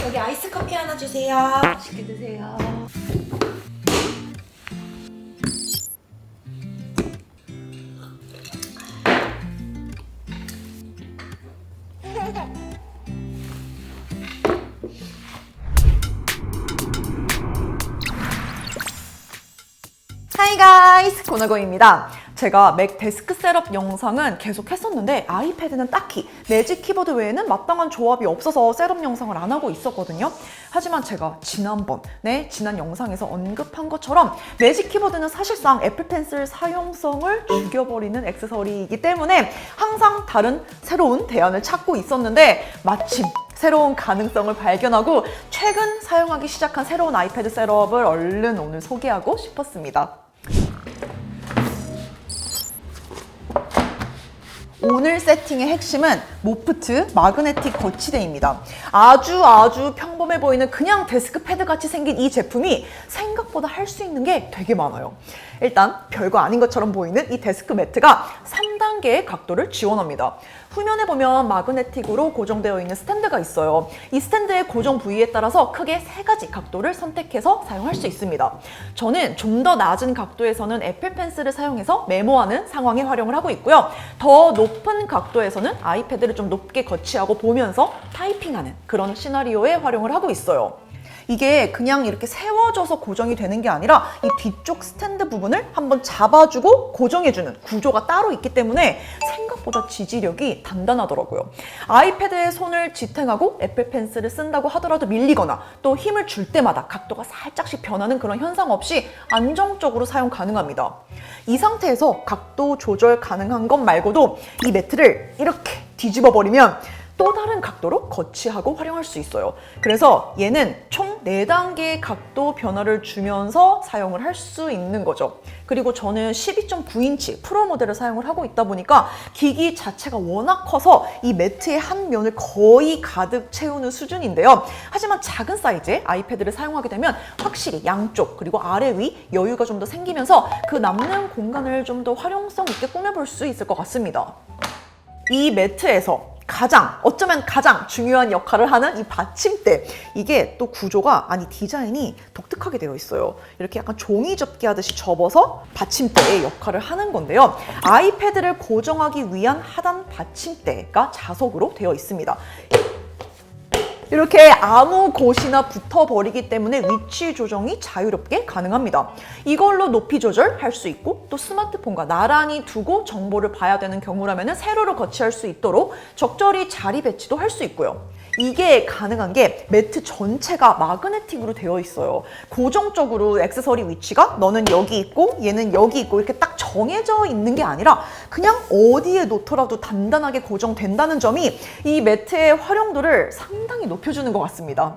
여기 아이스 커피 하나 주세요. 맛있게 드세요. 하이 가이스, 고나고입니다. 제가 맥 데스크 셋업 영상은 계속 했었는데 아이패드는 딱히 매직 키보드 외에는 마땅한 조합이 없어서 셋업 영상을 안 하고 있었거든요. 하지만 제가 지난 영상에서 언급한 것처럼 매직 키보드는 사실상 애플 펜슬 사용성을 죽여버리는 액세서리이기 때문에 항상 다른 새로운 대안을 찾고 있었는데 마침 새로운 가능성을 발견하고 최근 사용하기 시작한 새로운 아이패드 셋업을 얼른 오늘 소개하고 싶었습니다. 오늘 세팅의 핵심은 모프트 마그네틱 거치대입니다. 아주 평범해 보이는 그냥 데스크 패드 같이 생긴 이 제품이 생각보다 할 수 있는 게 되게 많아요. 일단 별거 아닌 것처럼 보이는 이 데스크 매트가 3단계의 각도를 지원합니다. 후면에 보면 마그네틱으로 고정되어 있는 스탠드가 있어요. 이 스탠드의 고정 부위에 따라서 크게 3가지 각도를 선택해서 사용할 수 있습니다. 저는 좀 더 낮은 각도에서는 애플 펜슬을 사용해서 메모하는 상황에 활용을 하고 있고요. 더 높은 각도에서는 아이패드를 좀 높게 거치하고 보면서 타이핑하는 그런 시나리오에 활용을 하고 있어요. 이게 그냥 이렇게 세워져서 고정이 되는 게 아니라 이 뒤쪽 스탠드 부분을 한번 잡아주고 고정해주는 구조가 따로 있기 때문에 생각보다 지지력이 단단하더라고요. 아이패드에 손을 지탱하고 애플 펜슬을 쓴다고 하더라도 밀리거나 또 힘을 줄 때마다 각도가 살짝씩 변하는 그런 현상 없이 안정적으로 사용 가능합니다. 이 상태에서 각도 조절 가능한 것 말고도 이 매트를 이렇게 뒤집어 버리면 또 다른 각도로 거치하고 활용할 수 있어요. 그래서 얘는 총 4단계의 각도 변화를 주면서 사용을 할 수 있는 거죠. 그리고 저는 12.9인치 프로 모델을 사용을 하고 있다 보니까 기기 자체가 워낙 커서 이 매트의 한 면을 거의 가득 채우는 수준인데요. 하지만 작은 사이즈의 아이패드를 사용하게 되면 확실히 양쪽 그리고 아래 위 여유가 좀 더 생기면서 그 남는 공간을 좀 더 활용성 있게 꾸며볼 수 있을 것 같습니다. 이 매트에서 어쩌면 가장 중요한 역할을 하는 이 받침대, 이게 또 구조가 디자인이 독특하게 되어 있어요. 이렇게 약간 종이 접기 하듯이 접어서 받침대의 역할을 하는 건데요. 아이패드를 고정하기 위한 하단 받침대가 자석으로 되어 있습니다. 이렇게 아무 곳이나 붙어버리기 때문에 위치 조정이 자유롭게 가능합니다. 이걸로 높이 조절할 수 있고 또 스마트폰과 나란히 두고 정보를 봐야 되는 경우라면 세로로 거치할 수 있도록 적절히 자리 배치도 할 수 있고요. 이게 가능한 게 매트 전체가 마그네틱으로 되어 있어요. 고정적으로 액세서리 위치가 너는 여기 있고 얘는 여기 있고 이렇게 딱 정해져 있는 게 아니라 그냥 어디에 놓더라도 단단하게 고정된다는 점이 이 매트의 활용도를 상당히 높여주는 것 같습니다.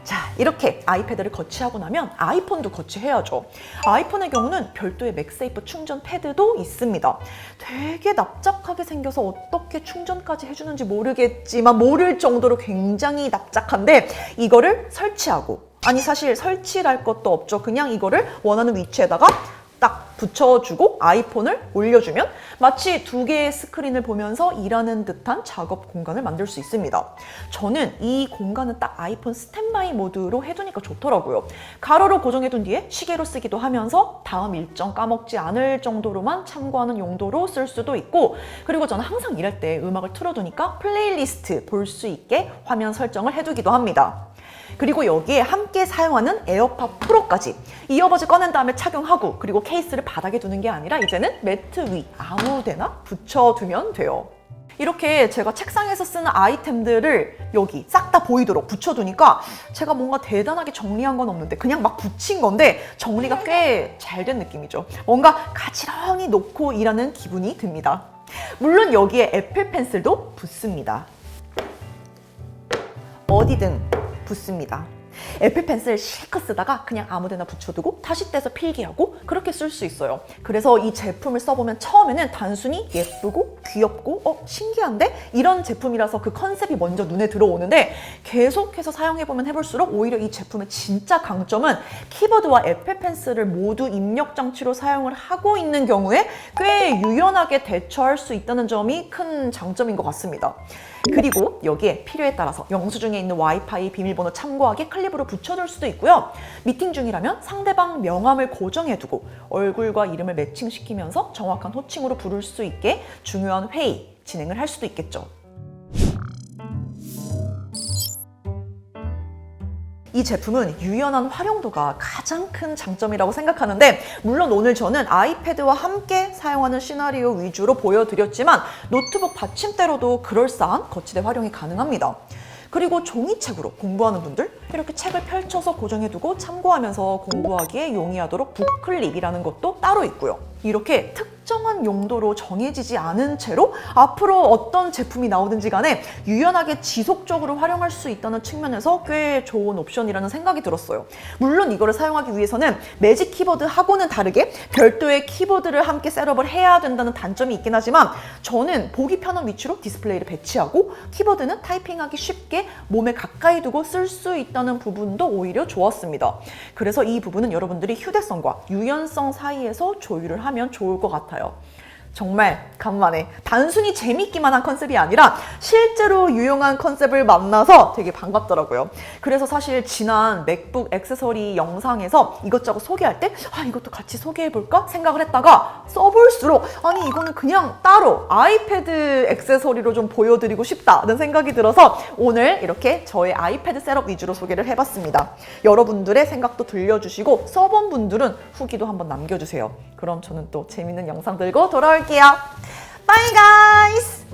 자, 이렇게 아이패드를 거치하고 나면 아이폰도 거치해야죠. 아이폰의 경우는 별도의 맥세이프 충전 패드도 있습니다. 되게 납작하게 생겨서 어떻게 충전까지 해주는지 모르겠지만 모를 정도로 굉장히 납작한데 이거를 설치하고 사실 설치를 할 것도 없죠. 그냥 이거를 원하는 위치에다가 딱 붙여주고 아이폰을 올려주면 마치 2개의 스크린을 보면서 일하는 듯한 작업 공간을 만들 수 있습니다. 저는 이 공간은 딱 아이폰 스탠바이 모드로 해두니까 좋더라고요. 가로로 고정해둔 뒤에 시계로 쓰기도 하면서 다음 일정 까먹지 않을 정도로만 참고하는 용도로 쓸 수도 있고, 그리고 저는 항상 일할 때 음악을 틀어두니까 플레이리스트 볼 수 있게 화면 설정을 해두기도 합니다. 그리고 여기에 함께 사용하는 에어팟 프로까지 이어버즈 꺼낸 다음에 착용하고 그리고 케이스를 바닥에 두는 게 아니라 이제는 매트 위 아무데나 붙여두면 돼요. 이렇게 제가 책상에서 쓰는 아이템들을 여기 싹 다 보이도록 붙여두니까 제가 뭔가 대단하게 정리한 건 없는데 그냥 막 붙인 건데 정리가 꽤 잘 된 느낌이죠. 뭔가 가지런히 놓고 일하는 기분이 듭니다. 물론 여기에 애플 펜슬도 붙습니다. 어디든 붙습니다. 애플 펜슬 실컷 쓰다가 그냥 아무데나 붙여두고 다시 떼서 필기하고 그렇게 쓸 수 있어요. 그래서 이 제품을 써보면 처음에는 단순히 예쁘고 귀엽고 신기한데? 이런 제품이라서 그 컨셉이 먼저 눈에 들어오는데 계속해서 사용해보면 해볼수록 오히려 이 제품의 진짜 강점은 키보드와 애플 펜슬을 모두 입력 장치로 사용을 하고 있는 경우에 꽤 유연하게 대처할 수 있다는 점이 큰 장점인 것 같습니다. 그리고 여기에 필요에 따라서 영수증에 있는 와이파이 비밀번호 참고하기 클립으로 붙여둘 수도 있고요. 미팅 중이라면 상대방 명함을 고정해두고 얼굴과 이름을 매칭시키면서 정확한 호칭으로 부를 수 있게 중요한 회의 진행을 할 수도 있겠죠. 이 제품은 유연한 활용도가 가장 큰 장점이라고 생각하는데 물론 오늘 저는 아이패드와 함께 사용하는 시나리오 위주로 보여드렸지만 노트북 받침대로도 그럴싸한 거치대 활용이 가능합니다. 그리고 종이책으로 공부하는 분들 이렇게 책을 펼쳐서 고정해두고 참고하면서 공부하기에 용이하도록 북클립이라는 것도 따로 있고요. 이렇게 특정한 용도로 정해지지 않은 채로 앞으로 어떤 제품이 나오든지 간에 유연하게 지속적으로 활용할 수 있다는 측면에서 꽤 좋은 옵션이라는 생각이 들었어요. 물론 이거를 사용하기 위해서는 매직 키보드하고는 다르게 별도의 키보드를 함께 셋업을 해야 된다는 단점이 있긴 하지만 저는 보기 편한 위치로 디스플레이를 배치하고 키보드는 타이핑하기 쉽게 몸에 가까이 두고 쓸 수 있다는 부분도 오히려 좋았습니다. 그래서 이 부분은 여러분들이 휴대성과 유연성 사이에서 조율을 하면 좋을 것 같아요. 정말 간만에 단순히 재밌기만 한 컨셉이 아니라 실제로 유용한 컨셉을 만나서 되게 반갑더라고요. 그래서 사실 지난 맥북 액세서리 영상에서 이것저것 소개할 때 이것도 같이 소개해볼까 생각을 했다가 써볼수록 아니 이거는 그냥 따로 아이패드 액세서리로 좀 보여드리고 싶다는 생각이 들어서 오늘 이렇게 저의 아이패드 셋업 위주로 소개를 해봤습니다. 여러분들의 생각도 들려주시고 써본 분들은 후기도 한번 남겨주세요. 그럼 저는 또 재밌는 영상 들고 돌아올게요. Bye guys!